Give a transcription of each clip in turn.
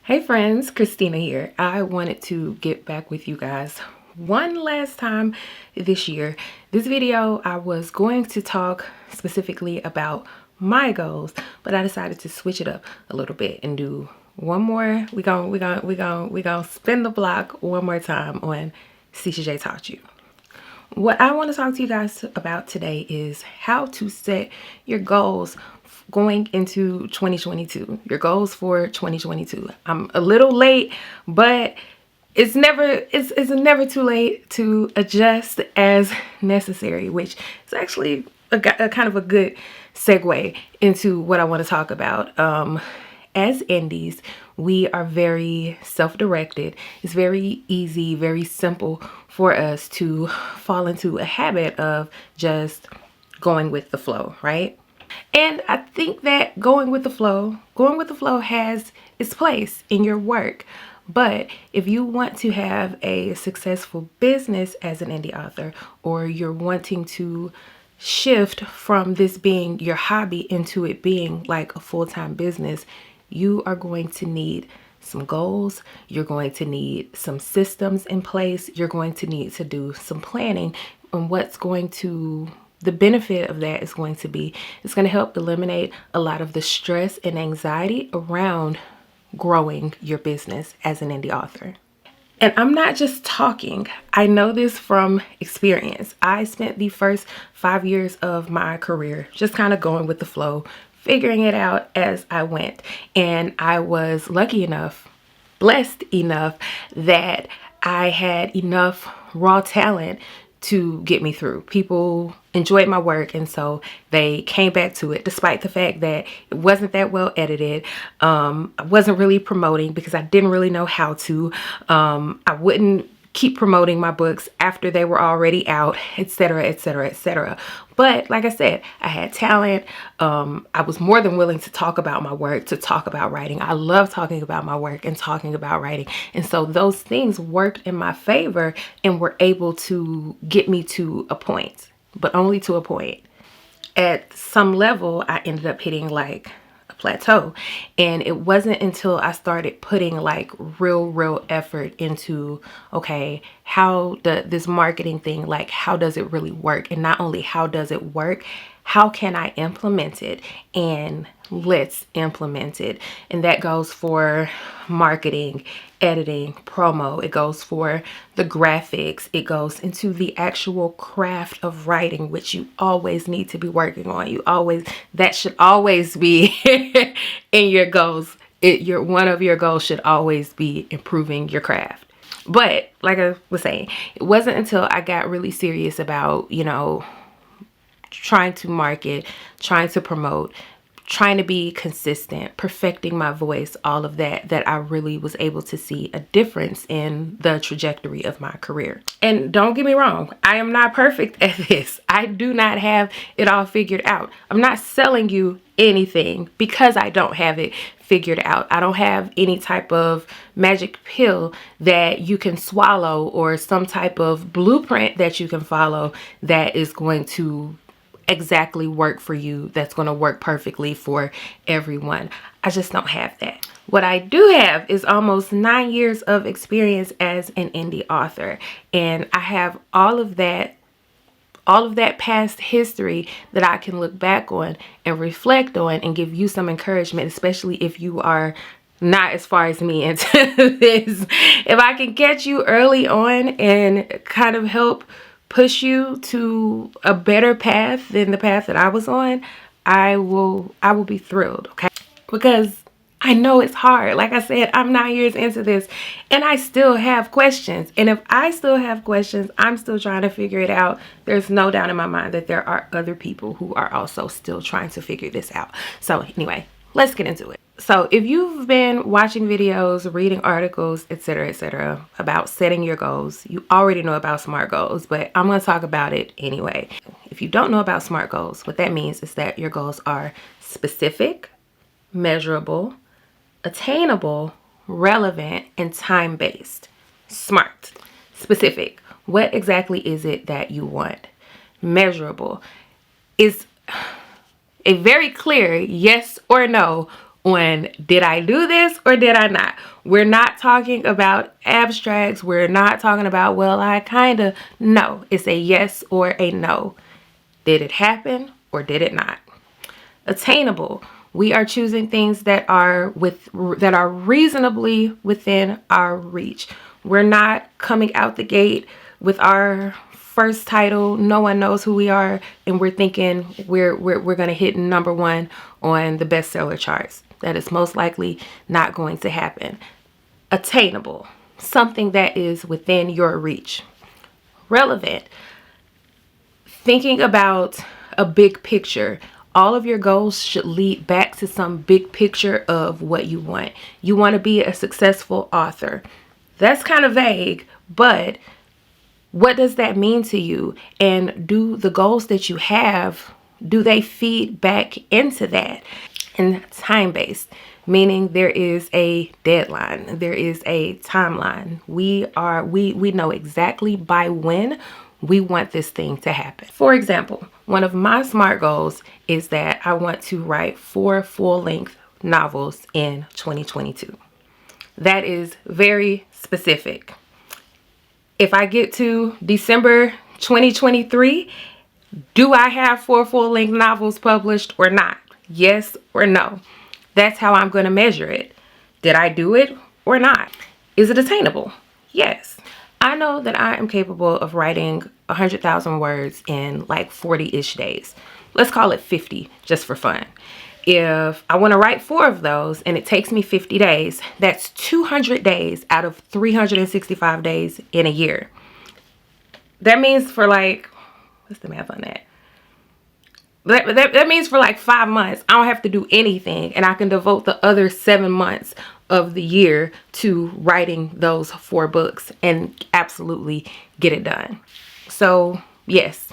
Hey friends, Christina here. I wanted to get back with you guys one last time this year. This video, I was going to talk specifically about my goals, but I decided to switch it up a little bit and do one more. We gonna spin the block one more time on CCJ Taught You. What I want to talk to you guys about today is how to set your goals going into 2022. Your goals for 2022. I'm a little late, but it's never too late to adjust as necessary, which is actually a kind of a good segue into what I want to talk about. As indies, we are very self-directed. It's very easy, very simple for us to fall into a habit of just going with the flow, right? And I think that going with the flow has its place in your work. But if you want to have a successful business as an indie author, or you're wanting to shift from this being your hobby into it being like a full-time business, you are going to need some goals. You're going to need some systems in place. You're going to need to do some planning on the benefit of that is going to be, it's going to help eliminate a lot of the stress and anxiety around growing your business as an indie author. And I'm not just talking. I know this from experience. I spent the first 5 years of my career just kind of going with the flow, figuring it out as I went. And I was lucky enough, blessed enough that I had enough raw talent to get me through. People enjoyed my work, and so they came back to it despite the fact that it wasn't that well edited. I wasn't really promoting because I didn't really know how to. I wouldn't keep promoting my books after they were already out, etc., etc., etc. But like I said, I had talent. I was more than willing to talk about my work, to talk about writing. I love talking about my work and talking about writing. And so those things worked in my favor and were able to get me to a point, but only to a point. At some level, I ended up hitting like plateau, and it wasn't until I started putting like real effort into, okay, how this marketing thing, like how does it really work? And not only how does it work, how can I implement it? And let's implement it. And that goes for marketing, editing, promo. It goes for the graphics. It goes into the actual craft of writing, which you always need to be working on. That should always be in your goals. One of your goals should always be improving your craft. But like I was saying, it wasn't until I got really serious about, trying to market, trying to promote, trying to be consistent, perfecting my voice, all of that I really was able to see a difference in the trajectory of my career. And don't get me wrong, I am not perfect at this. I do not have it all figured out. I'm not selling you anything because I don't have it figured out. I don't have any type of magic pill that you can swallow or some type of blueprint that you can follow that is going to exactly work for you, that's going to work perfectly for everyone. I just don't have that. What I do have is almost 9 years of experience as an indie author, and I have all of that past history that I can look back on and reflect on and give you some encouragement, especially if you are not as far as me into this. If I can catch you early on and kind of help push you to a better path than the path that I was on, I will be thrilled, okay? Because I know it's hard. Like I said, I'm 9 years into this and I still have questions. And if I still have questions, I'm still trying to figure it out. There's no doubt in my mind that there are other people who are also still trying to figure this out. So anyway, let's get into it. So if you've been watching videos, reading articles, etc., about setting your goals, you already know about SMART goals, but I'm going to talk about it anyway. If you don't know about SMART goals, what that means is that your goals are specific, measurable, attainable, relevant, and time-based. SMART. Specific. What exactly is it that you want? Measurable is a very clear yes or no on did I do this or did I not. We're not talking about abstracts. We're not talking about, well, I kind of. No, it's a yes or a no. Did it happen or did it not? Attainable. We are choosing things that are reasonably within our reach. We're not coming out the gate with our first title, no one knows who we are, and we're thinking we're going to hit #1 on the bestseller charts. That is most likely not going to happen. Attainable. Something that is within your reach. Relevant. Thinking about a big picture. All of your goals should lead back to some big picture of what you want. You want to be a successful author. That's kind of vague, but what does that mean to you? And do the goals that you have, do they feed back into that? And time-based, meaning there is a deadline, there is a timeline. We know exactly by when we want this thing to happen. For example, one of my SMART goals is that I want to write 4 full-length novels in 2022. That is very specific. If I get to December 2023, do I have 4 full-length novels published or not? Yes or no? That's how I'm going to measure it. Did I do it or not? Is it attainable? Yes. I know that I am capable of writing 100,000 words in like 40-ish days. Let's call it 50 just for fun. If I want to write 4 of those and it takes me 50 days, that's 200 days out of 365 days in a year. That means for like, what's the math on that? That means for like 5 months, I don't have to do anything, and I can devote the other 7 months of the year to writing those 4 books and absolutely get it done. So yes,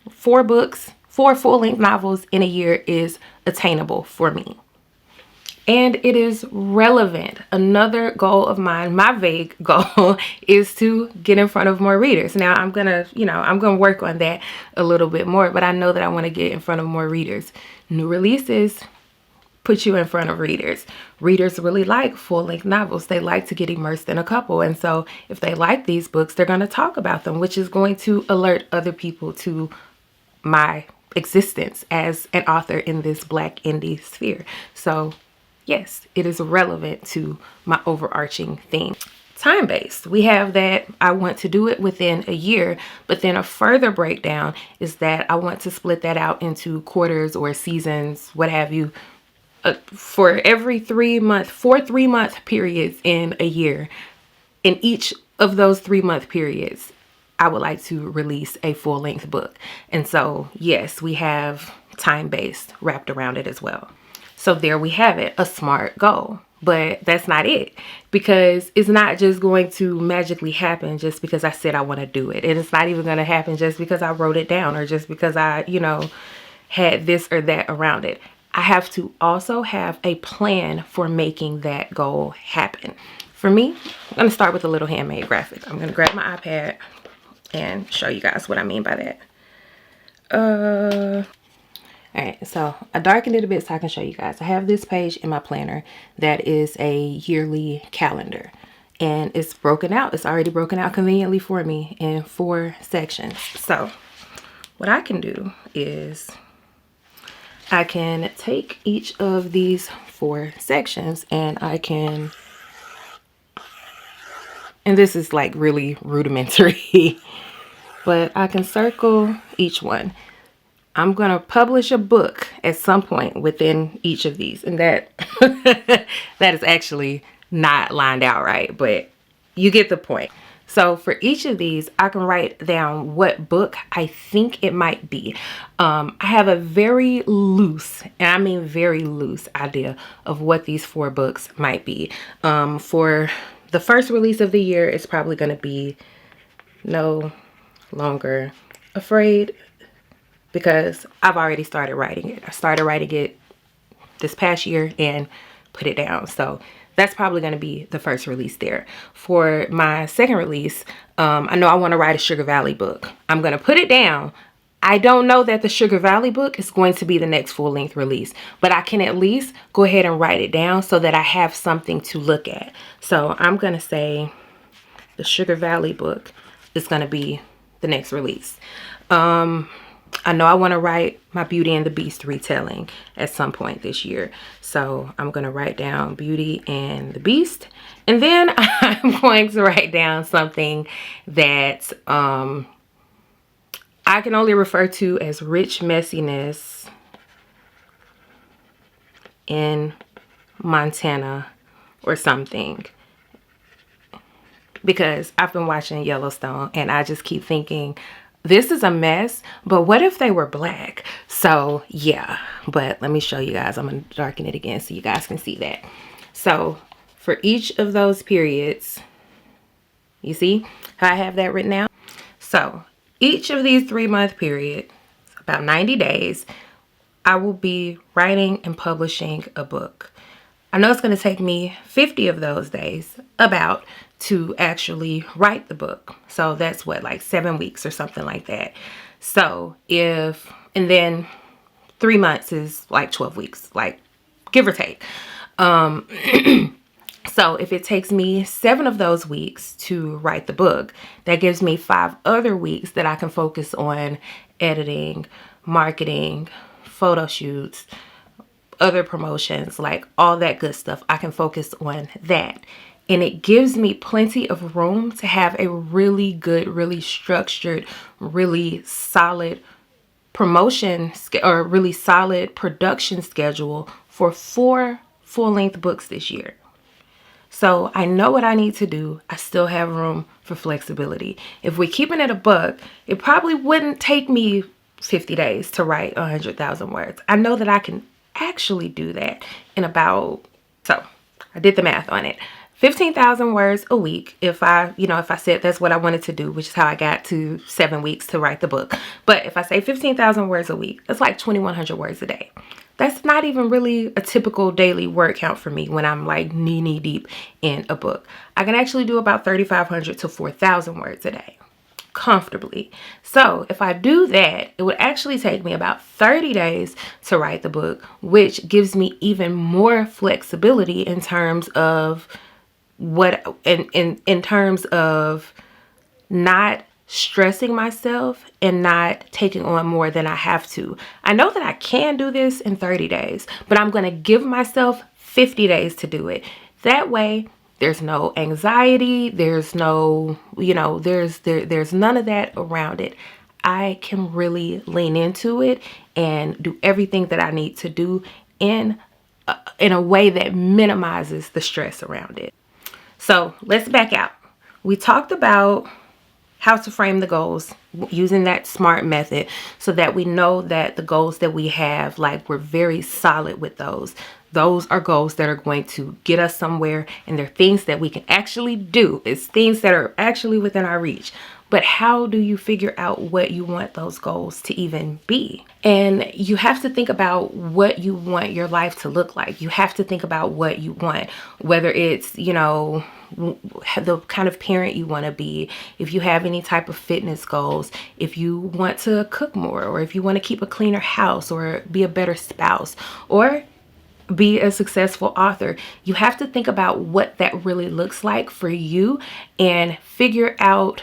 4 books, 4 full-length novels in a year is attainable for me. And it is relevant. Another goal of mine, my vague goal, is to get in front of more readers. Now I'm gonna work on that a little bit more, but I know that I want to get in front of more readers. New releases put you in front of readers. Readers really like full-length novels. They like to get immersed in a couple. And so if they like these books, they're going to talk about them, which is going to alert other people to my existence as an author in this Black indie sphere. So yes, it is relevant to my overarching theme. Time-based, we have that I want to do it within a year, but then a further breakdown is that I want to split that out into quarters or seasons, what have you, for every 3 month, 4 3-month periods in a year. In each of those 3-month periods, I would like to release a full-length book. And so yes, we have time-based wrapped around it as well. So there we have it, a SMART goal. But that's not it, because it's not just going to magically happen just because I said I want to do it. And it's not even going to happen just because I wrote it down or just because I, had this or that around it. I have to also have a plan for making that goal happen. For me, I'm going to start with a little handmade graphic. I'm going to grab my iPad and show you guys what I mean by that. All right, so I darkened it a bit so I can show you guys. I have this page in my planner that is a yearly calendar, and it's broken out. It's already broken out conveniently for me in 4 sections. So what I can do is I can take each of these 4 sections and and this is like really rudimentary, but I can circle each one. I'm going to publish a book at some point within each of these. And that that is actually not lined out right, but you get the point. So for each of these, I can write down what book I think it might be. I have a very loose, and I mean very loose, idea of what these 4 books might be. For the first release of the year, it's probably going to be No Longer Afraid, because I've already started writing it. I started writing it this past year and put it down. So that's probably going to be the first release there. For my second release, I know I want to write a Sugar Valley book. I'm going to put it down. I don't know that the Sugar Valley book is going to be the next full-length release, but I can at least go ahead and write it down so that I have something to look at. So I'm going to say the Sugar Valley book is going to be the next release. I know I want to write my Beauty and the Beast retelling at some point this year. So I'm going to write down Beauty and the Beast. And then I'm going to write down something that I can only refer to as Rich Messiness in Montana or something. Because I've been watching Yellowstone and I just keep thinking, this is a mess, but what if they were black? So yeah, but let me show you guys. I'm going to darken it again so you guys can see that. So for each of those periods, you see how I have that written out? So each of these 3-month periods, about 90 days, I will be writing and publishing a book. I know it's going to take me 50 of those days about to actually write the book. So that's what, like 7 weeks or something like that. So and then 3 months is like 12 weeks, like give or take. So if it takes me 7 of those weeks to write the book, that gives me 5 other weeks that I can focus on editing, marketing, photo shoots, other promotions, like all that good stuff. I can focus on that. And it gives me plenty of room to have a really good, really structured, really solid promotion or really solid production schedule for 4 full-length books this year. So I know what I need to do. I still have room for flexibility. If we're keeping it a buck, it probably wouldn't take me 50 days to write 100,000 words. I know that I can actually do that in about, so I did the math on it, 15,000 words a week if I said that's what I wanted to do, which is how I got to 7 weeks to write the book. But if I say 15,000 words a week, that's like 2,100 words a day. That's not even really a typical daily word count for me when I'm like knee deep in a book. I can actually do about 3,500 to 4,000 words a day comfortably. So if I do that, it would actually take me about 30 days to write the book, which gives me even more flexibility in terms of in terms of not stressing myself and not taking on more than I have to. I know that I can do this in 30 days, but I'm going to give myself 50 days to do it. That way, there's no anxiety, there's no, there's none of that around it. I can really lean into it and do everything that I need to do in a way that minimizes the stress around it. So let's back out. We talked about how to frame the goals using that SMART method so that we know that the goals that we have, like, we're very solid with those. Those are goals that are going to get us somewhere, and they're things that we can actually do. It's things that are actually within our reach. But how do you figure out what you want those goals to even be? And you have to think about what you want your life to look like. You have to think about what you want, whether it's, the kind of parent you want to be, if you have any type of fitness goals, if you want to cook more, or if you want to keep a cleaner house, or be a better spouse, or be a successful author. You have to think about what that really looks like for you and figure out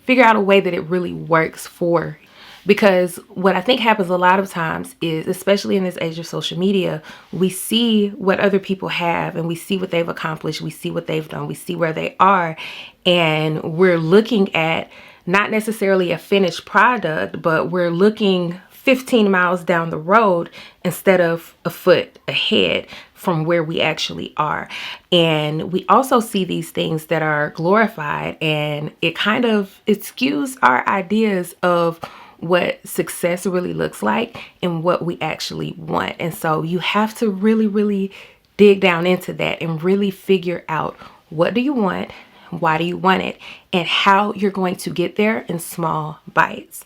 a way that it really works for you. Because what I think happens a lot of times is, especially in this age of social media, we see what other people have and we see what they've accomplished. We see what they've done. We see where they are. And we're looking at not necessarily a finished product, but we're looking 15 miles down the road instead of a foot ahead from where we actually are. And we also see these things that are glorified, and it skews our ideas of what success really looks like and what we actually want. And so you have to really, really dig down into that and really figure out, what do you want? Why do you want it? And how you're going to get there in small bites.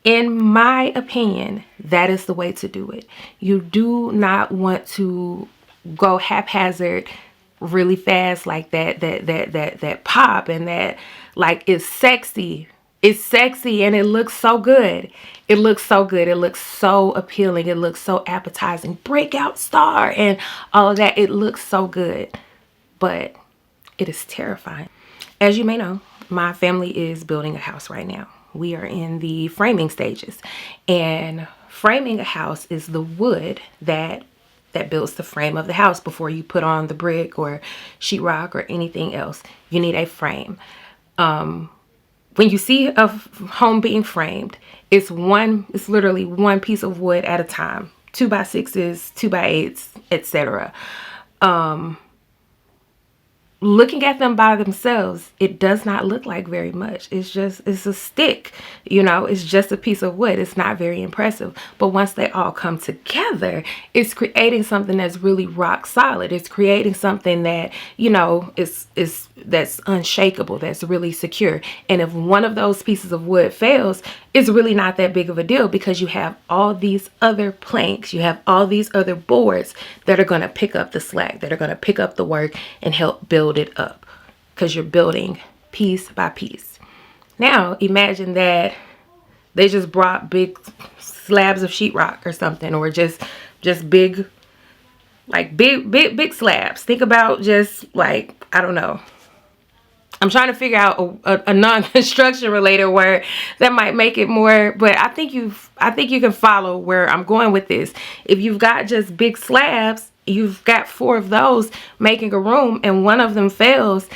In my opinion, that is the way to do it. You do not want to go haphazard really fast like that pop and that, like, it's sexy It's sexy and it looks so good. It looks so good. It looks so appealing. It looks so appetizing. Breakout star and all of that. It looks so good, but it is terrifying. As you may know, my family is building a house right now. We are in the framing stages, and framing a house is the wood that builds the frame of the house before you put on the brick or sheetrock or anything else. You need a frame. When you see a home being framed, it's literally one piece of wood at a time, 2x6s, 2x8s, etc. Looking at them by themselves, it does not look like very much. It's a stick, you know, it's just a piece of wood. It's not very impressive. But once they all come together, it's creating something that's really rock solid. It's creating something that, you know, that's unshakable, that's really secure. And if one of those pieces of wood fails, it's really not that big of a deal, because you have all these other planks, you have all these other boards that are going to pick up the slack, that are going to pick up the work and help build it up, because you're building piece by piece. Now imagine that they just brought big slabs of sheetrock or something, or just big, like big slabs. Think about just like, I don't know, I'm trying to figure out a non-construction related word that might make it more, but I think you can follow where I'm going with this. If you've got just big slabs, you've got 4 of those making a room, and one of them fails,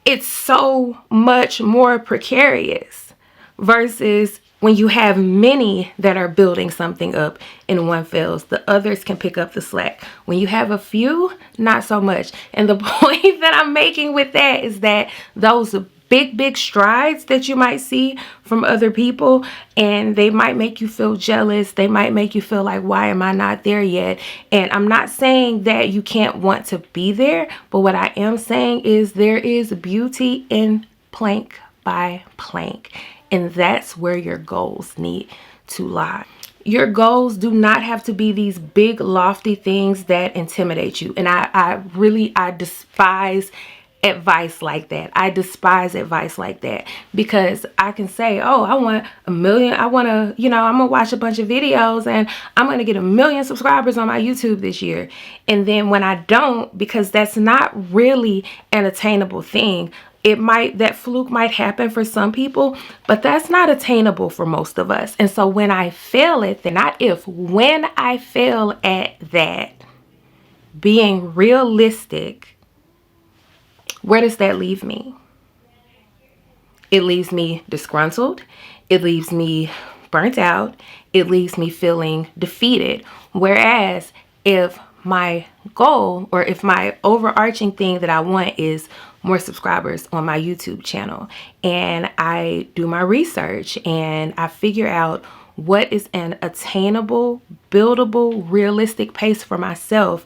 it's so much more precarious versus when you have many that are building something up and one fails, the others can pick up the slack. When you have a few, not so much. And the point that I'm making with that is that those big strides that you might see from other people, and they might make you feel jealous. They might make you feel like, why am I not there yet? And I'm not saying that you can't want to be there, but what I am saying is there is beauty in plank by plank. And that's where your goals need to lie. Your goals do not have to be these big, lofty things that intimidate you. And I despise advice like that. I despise advice like that, because I can say, oh, I want 1 million. I want to, you know, I'm going to watch a bunch of videos and I'm going to get 1 million subscribers on my YouTube this year. And then when I don't, because that's not really an attainable thing. That fluke might happen for some people, but that's not attainable for most of us. And so when I fail at that, when I fail at that, being realistic, where does that leave me? It leaves me disgruntled. It leaves me burnt out. It leaves me feeling defeated. Whereas if my goal, or if my overarching thing that I want is more subscribers on my YouTube channel, and I do my research and I figure out what is an attainable, buildable, realistic pace for myself,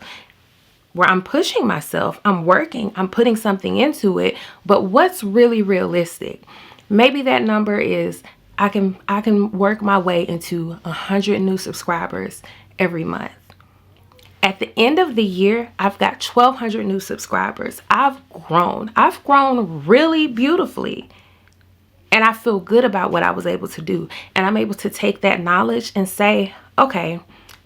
where I'm pushing myself, I'm working, I'm putting something into it, but what's really realistic? Maybe that number is I can work my way into 100 new subscribers every month. At the end of the year, I've got 1,200 new subscribers. I've grown really beautifully. And I feel good about what I was able to do. And I'm able to take that knowledge and say, okay,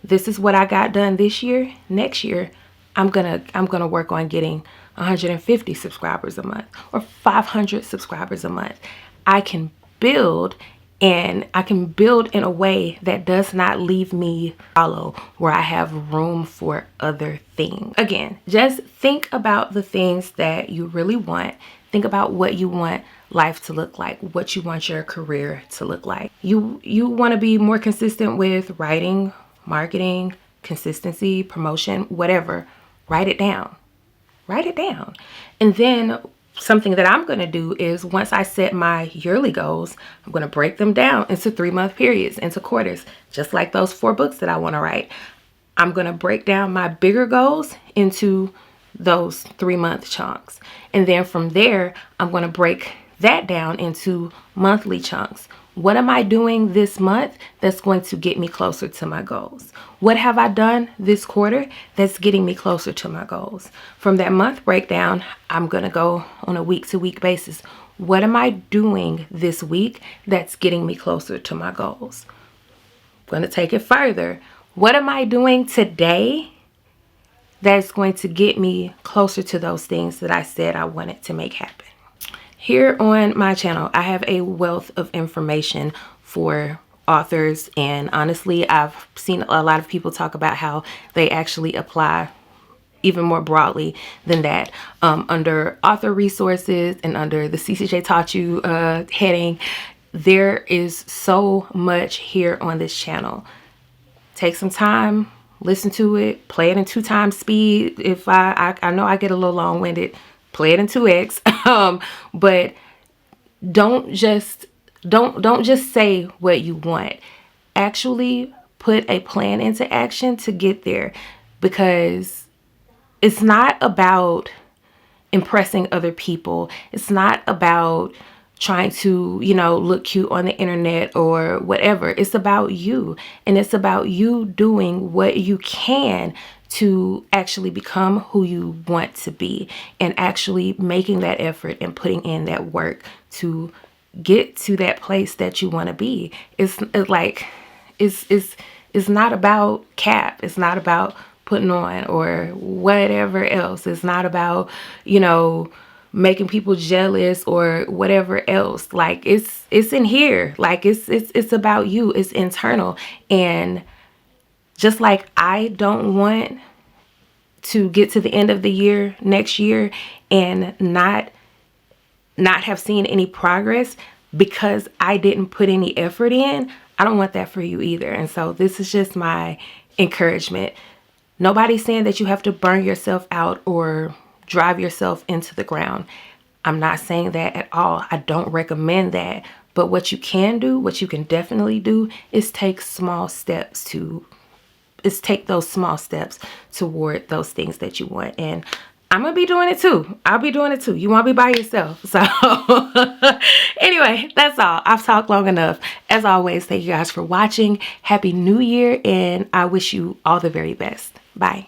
this is what I got done this year. Next year, I'm gonna work on getting 150 subscribers a month or 500 subscribers a month. I can build, and I can build in a way that does not leave me hollow, where I have room for other things. Again, just think about the things that you really want. Think about what you want life to look like, what you want your career to look like. You want to be more consistent with writing, marketing, consistency, promotion, whatever. Write it down. Write it down. And then something that I'm going to do is, once I set my yearly goals, I'm going to break them down into 3-month periods, into quarters, just like those 4 books that I want to write. I'm going to break down my bigger goals into those 3-month chunks. And then from there, I'm going to break that down into monthly chunks, What am I doing this month that's going to get me closer to my goals? What have I done this quarter that's getting me closer to my goals? From that month breakdown, I'm going to go on a week-to-week basis. What am I doing this week that's getting me closer to my goals? I'm going to take it further. What am I doing today that's going to get me closer to those things that I said I wanted to make happen? Here on my channel, I have a wealth of information for authors, and honestly, I've seen a lot of people talk about how they actually apply even more broadly than that under author resources and under the CCJ Taught You heading. There is so much here on this channel. Take some time, listen to it, play it in 2x speed. If I know I get a little long-winded, play it in 2x. But don't just say what you want. Actually put a plan into action to get there, because it's not about impressing other people. It's not about trying to, look cute on the internet or whatever. It's about you, and it's about you doing what you can to actually become who you want to be, and actually making that effort and putting in that work to get to that place that you want to be. It's not about cap. It's not about putting on or whatever else. It's not about, making people jealous or whatever else. Like it's in here. Like it's about you. It's internal. And just like I don't want to get to the end of the year next year and not have seen any progress because I didn't put any effort in, I don't want that for you either. And so this is just my encouragement. Nobody's saying that you have to burn yourself out or drive yourself into the ground. I'm not saying that at all. I don't recommend that. But what you can do, what you can definitely do, is take those small steps toward those things that you want. And I'm gonna be doing it too. I'll be doing it too. You won't be by yourself. So anyway, that's all. I've talked long enough. As always, thank you guys for watching. Happy New Year, and I wish you all the very best. Bye.